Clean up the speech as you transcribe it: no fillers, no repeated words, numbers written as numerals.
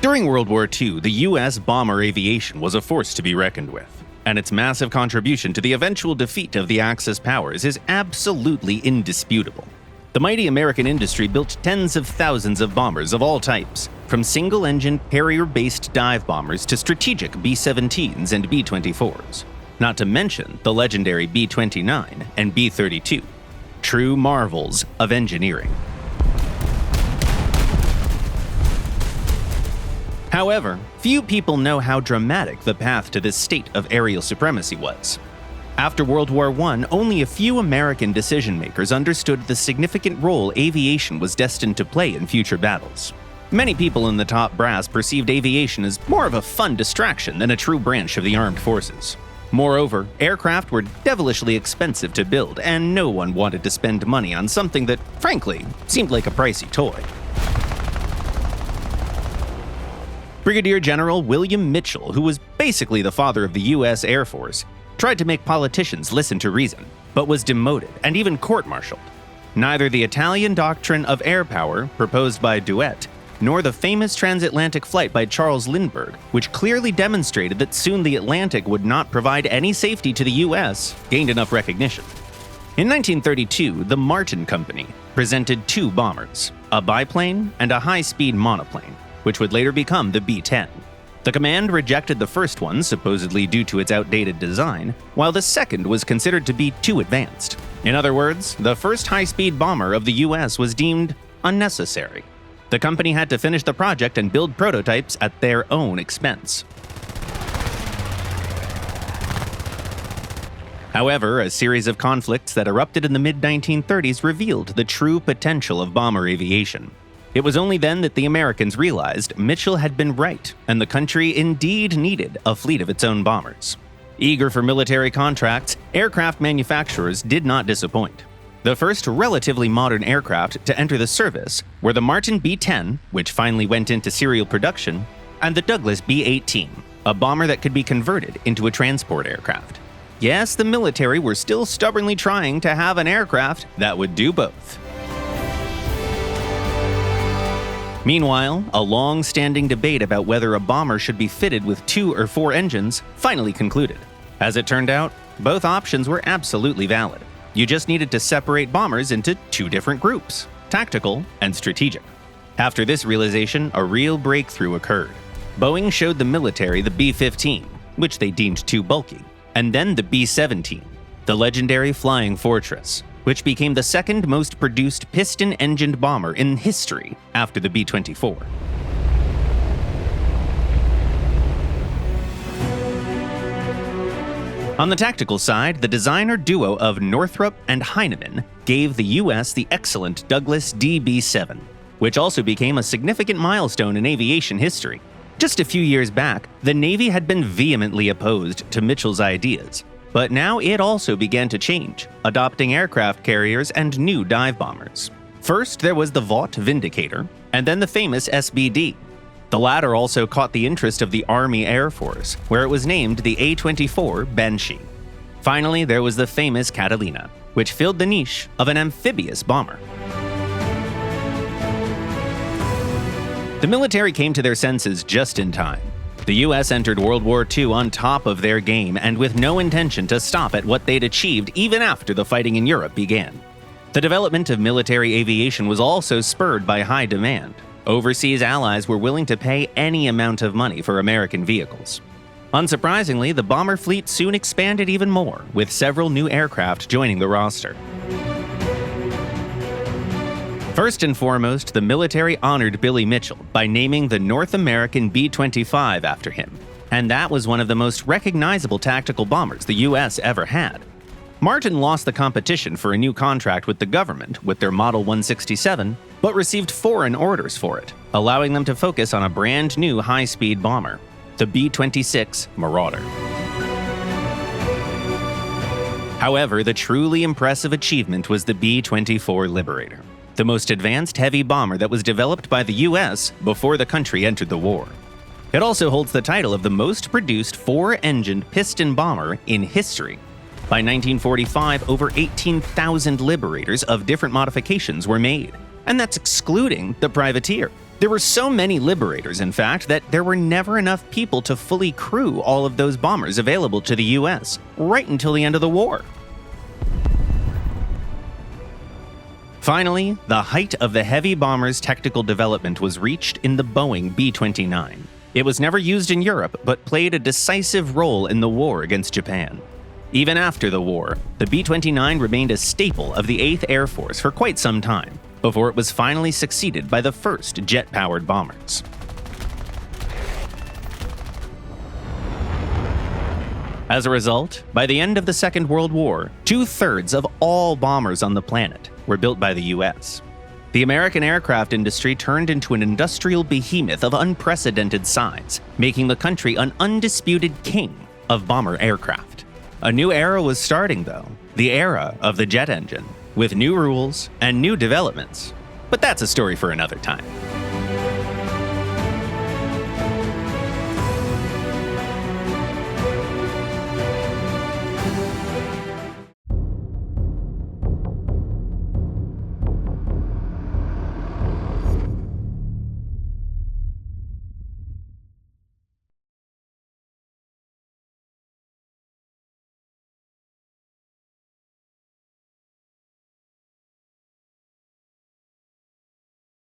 During World War II, the U.S. bomber aviation was a force to be reckoned with, and its massive contribution to the eventual defeat of the Axis powers is absolutely indisputable. The mighty American industry built tens of thousands of bombers of all types, from single-engine Harrier-based dive bombers to strategic B-17s and B-24s, not to mention the legendary B-29 and B-32, true marvels of engineering. However, few people know how dramatic the path to this state of aerial supremacy was. After World War I, only a few American decision-makers understood the significant role aviation was destined to play in future battles. Many people in the top brass perceived aviation as more of a fun distraction than a true branch of the armed forces. Moreover, aircraft were devilishly expensive to build, and no one wanted to spend money on something that, frankly, seemed like a pricey toy. Brigadier General William Mitchell, who was basically the father of the U.S. Air Force, tried to make politicians listen to reason, but was demoted and even court-martialed. Neither the Italian doctrine of air power, proposed by Douhet, nor the famous transatlantic flight by Charles Lindbergh, which clearly demonstrated that soon the Atlantic would not provide any safety to the U.S., gained enough recognition. In 1932, the Martin Company presented two bombers, a biplane and a high-speed monoplane, which would later become the B-10. The command rejected the first one, supposedly due to its outdated design, while the second was considered to be too advanced. In other words, the first high-speed bomber of the US was deemed unnecessary. The company had to finish the project and build prototypes at their own expense. However, a series of conflicts that erupted in the mid-1930s revealed the true potential of bomber aviation. It was only then that the Americans realized Mitchell had been right, and the country indeed needed a fleet of its own bombers. Eager for military contracts, aircraft manufacturers did not disappoint. The first relatively modern aircraft to enter the service were the Martin B-10, which finally went into serial production, and the Douglas B-18, a bomber that could be converted into a transport aircraft. Yes, the military were still stubbornly trying to have an aircraft that would do both. Meanwhile, a long-standing debate about whether a bomber should be fitted with 2 or 4 engines finally concluded. As it turned out, both options were absolutely valid. You just needed to separate bombers into 2 different groups, tactical and strategic. After this realization, a real breakthrough occurred. Boeing showed the military the B-15, which they deemed too bulky, and then the B-17, the legendary Flying Fortress, which became the second most produced piston-engined bomber in history after the B-24. On the tactical side, the designer duo of Northrop and Heinemann gave the U.S. the excellent Douglas DB-7, which also became a significant milestone in aviation history. Just a few years back, the Navy had been vehemently opposed to Mitchell's ideas, but now it also began to change, adopting aircraft carriers and new dive bombers. First, there was the Vought Vindicator, and then the famous SBD. The latter also caught the interest of the Army Air Force, where it was named the A-24 Banshee. Finally, there was the famous Catalina, which filled the niche of an amphibious bomber. The military came to their senses just in time. The US entered World War II on top of their game and with no intention to stop at what they'd achieved even after the fighting in Europe began. The development of military aviation was also spurred by high demand. Overseas allies were willing to pay any amount of money for American vehicles. Unsurprisingly, the bomber fleet soon expanded even more, with several new aircraft joining the roster. First and foremost, the military honored Billy Mitchell by naming the North American B-25 after him, and that was one of the most recognizable tactical bombers the US ever had. Martin lost the competition for a new contract with the government with their Model 167, but received foreign orders for it, allowing them to focus on a brand new high-speed bomber, the B-26 Marauder. However, the truly impressive achievement was the B-24 Liberator, the most advanced heavy bomber that was developed by the US before the country entered the war. It also holds the title of the most produced 4-engined piston bomber in history. By 1945, over 18,000 Liberators of different modifications were made, and that's excluding the Privateer. There were so many Liberators, in fact, that there were never enough people to fully crew all of those bombers available to the US, right until the end of the war. Finally, the height of the heavy bomber's technical development was reached in the Boeing B-29. It was never used in Europe, but played a decisive role in the war against Japan. Even after the war, the B-29 remained a staple of the 8th Air Force for quite some time, before it was finally succeeded by the first jet-powered bombers. As a result, by the end of the Second World War, 2/3 of all bombers on the planet were built by the US. The American aircraft industry turned into an industrial behemoth of unprecedented size, making the country an undisputed king of bomber aircraft. A new era was starting, though, the era of the jet engine, with new rules and new developments. But that's a story for another time.